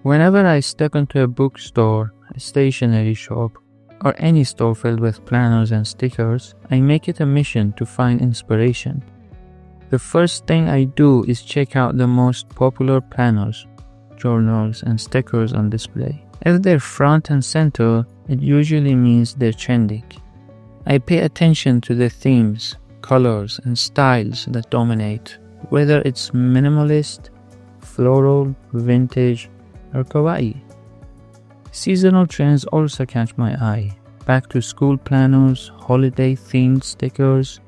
Whenever I step into a bookstore, a stationery shop, or any store filled with planners and stickers, I make it a mission to find inspiration. The first thing I do is check out the most popular planners, journals, and stickers on display. If they're front and center, it usually means they're trending. I pay attention to the themes, colors, and styles that dominate, whether it's minimalist, floral, vintage, or kawaii. Seasonal trends also catch my eye. Back to school planners, holiday themed stickers,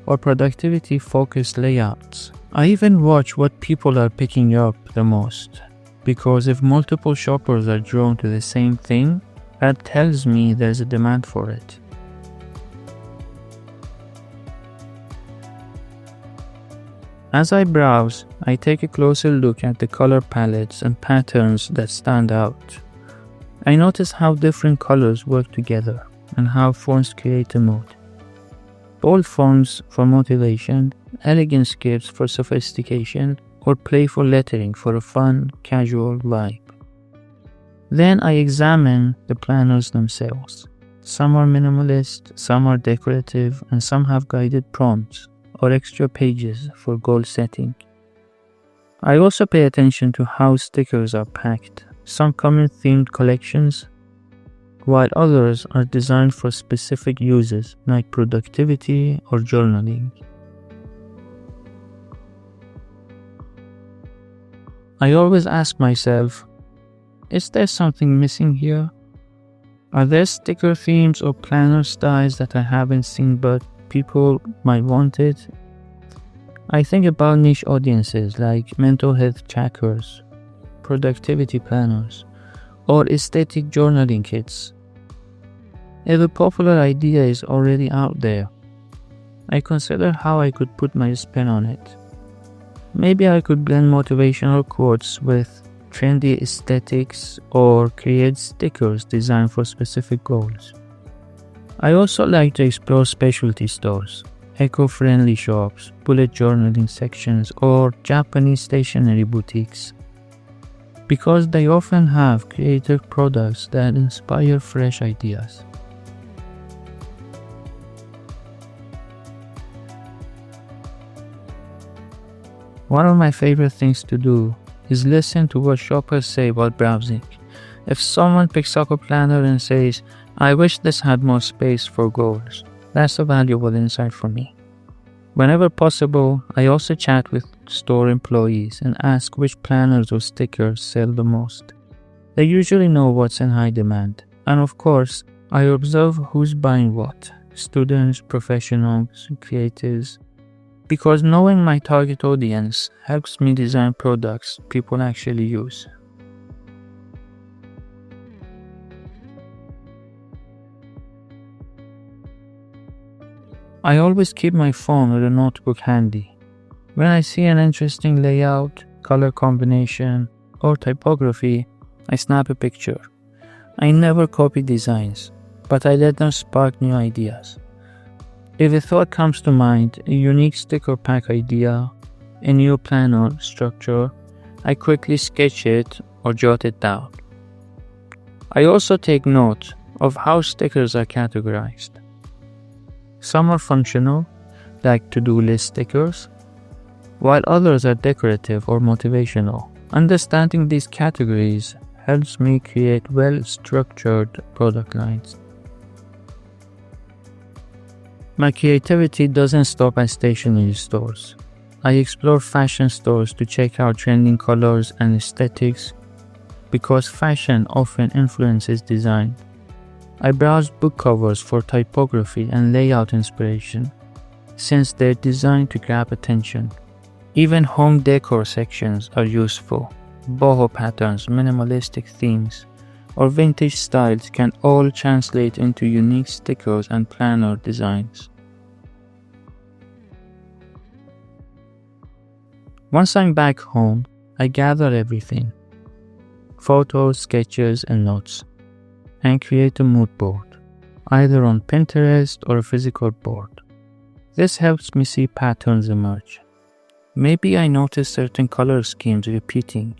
or productivity focused layouts. I even watch what people are picking up the most, because if multiple shoppers are drawn to the same thing, that tells me there's a demand for it. As I browse, I take a closer look at the color palettes and patterns that stand out. I notice how different colors work together and how fonts create a mood. Bold fonts for motivation, elegant scripts for sophistication, or playful lettering for a fun, casual vibe. Then I examine the planners themselves. Some are minimalist, some are decorative, and some have guided prompts or extra pages for goal setting. I also pay attention to how stickers are packed. Some come in themed collections, while others are designed for specific uses like productivity or journaling. I always ask myself, is there something missing here? Are there sticker themes or planner styles that I haven't seen but people might want it? I think about niche audiences like mental health trackers, productivity planners, or aesthetic journaling kits. If a popular idea is already out there, I consider how I could put my spin on it. Maybe I could blend motivational quotes with trendy aesthetics or create stickers designed for specific goals. I also like to explore specialty stores, eco-friendly shops, bullet journaling sections, or Japanese stationery boutiques, because they often have creative products that inspire fresh ideas. One of my favorite things to do is listen to what shoppers say while browsing. If someone picks up a planner and says, "I wish this had more space for goals," that's a valuable insight for me. Whenever possible, I also chat with store employees and ask which planners or stickers sell the most. They usually know what's in high demand. And of course, I observe who's buying what: students, professionals, creators, because knowing my target audience helps me design products people actually use. I always keep my phone or a notebook handy. When I see an interesting layout, color combination, or typography, I snap a picture. I never copy designs, but I let them spark new ideas. If a thought comes to mind, a unique sticker pack idea, a new planner structure, I quickly sketch it or jot it down. I also take note of how stickers are categorized. Some are functional, like to-do list stickers, while others are decorative or motivational. Understanding these categories helps me create well-structured product lines. My creativity doesn't stop at stationery stores. I explore fashion stores to check out trending colors and aesthetics, because fashion often influences design. I browse book covers for typography and layout inspiration, since they're designed to grab attention. Even home decor sections are useful. Boho patterns, minimalistic themes, or vintage styles can all translate into unique stickers and planner designs. Once I'm back home, I gather everything: photos, sketches, and notes, and create a mood board, either on Pinterest or a physical board. This helps me see patterns emerge. Maybe I notice certain color schemes repeating,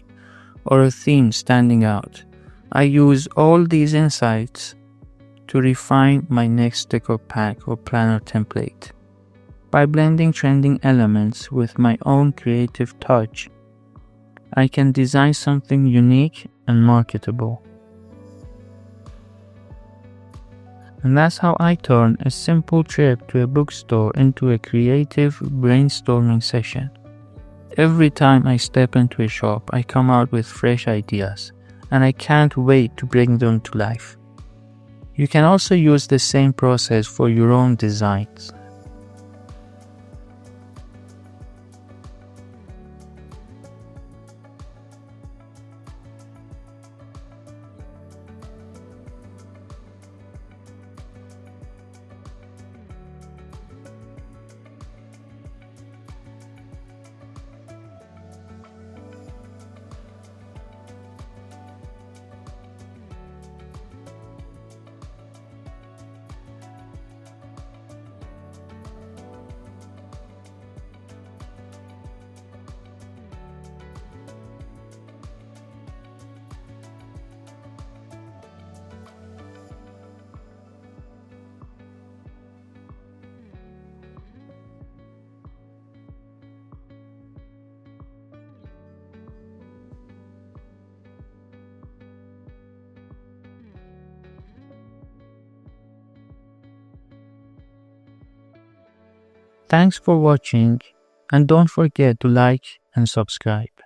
or a theme standing out. I use all these insights to refine my next sticker pack or planner template. By blending trending elements with my own creative touch, I can design something unique and marketable. And that's how I turn a simple trip to a bookstore into a creative brainstorming session. Every time I step into a shop, I come out with fresh ideas, and I can't wait to bring them to life. You can also use the same process for your own designs. Thanks for watching, and don't forget to like and subscribe.